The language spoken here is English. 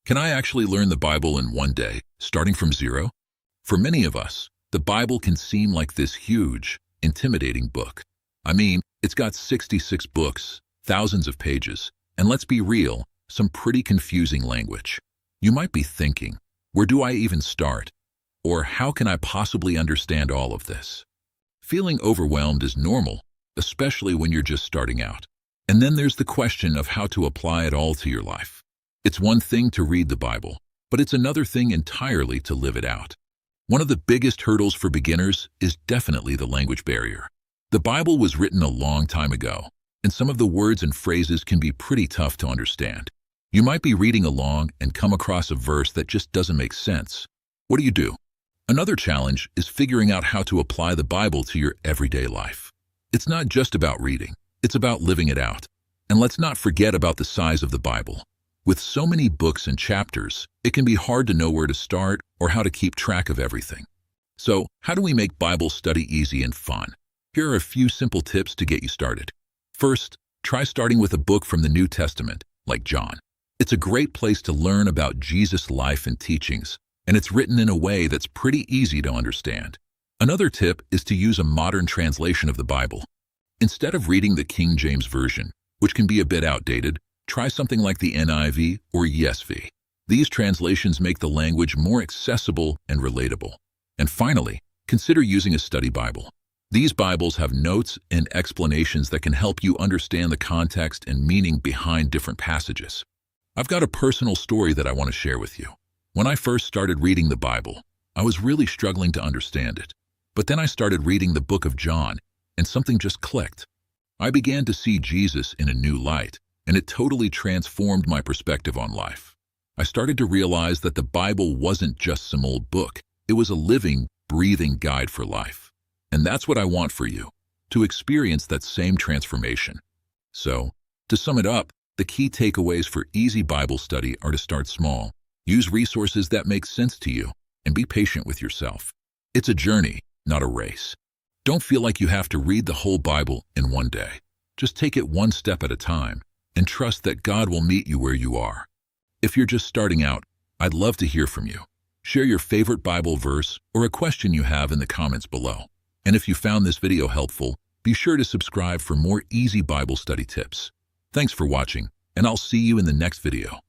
Can I actually learn the Bible in one day, starting from zero? For many of us, the Bible can seem like this huge, intimidating book. I mean, it's got 66 books, thousands of pages, and let's be real, some pretty confusing language. You might be thinking, where do I even start? Or how can I possibly understand all of this? Feeling overwhelmed is normal, especially when you're just starting out. And then there's the question of how to apply it all to your life. It's one thing to read the Bible, but it's another thing entirely to live it out. One of the biggest hurdles for beginners is definitely the language barrier. The Bible was written a long time ago, and some of the words and phrases can be pretty tough to understand. You might be reading along and come across a verse that just doesn't make sense. What do? Another challenge is figuring out how to apply the Bible to your everyday life. It's not just about reading, it's about living it out. And let's not forget about the size of the Bible. With so many books and chapters, it can be hard to know where to start or how to keep track of everything. So, how do we make Bible study easy and fun? Here are a few simple tips to get you started. First, try starting with a book from the New Testament, like John. It's a great place to learn about Jesus' life and teachings, and it's written in a way that's pretty easy to understand. Another tip is to use a modern translation of the Bible. Instead of reading the King James Version, which can be a bit outdated, try something like the NIV or ESV. These translations make the language more accessible and relatable. And finally, consider using a study Bible. These Bibles have notes and explanations that can help you understand the context and meaning behind different passages. I've got a personal story that I want to share with you. When I first started reading the Bible, I was really struggling to understand it. But then I started reading the book of John, and something just clicked. I began to see Jesus in a new light, and it totally transformed my perspective on life. I started to realize that the Bible wasn't just some old book. It was a living, breathing guide for life. And that's what I want for you, to experience that same transformation. So, to sum it up, the key takeaways for easy Bible study are to start small, use resources that make sense to you, and be patient with yourself. It's a journey, not a race. Don't feel like you have to read the whole Bible in one day. Just take it one step at a time, and trust that God will meet you where you are. If you're just starting out, I'd love to hear from you. Share your favorite Bible verse or a question you have in the comments below. And if you found this video helpful, be sure to subscribe for more easy Bible study tips. Thanks for watching, and I'll see you in the next video.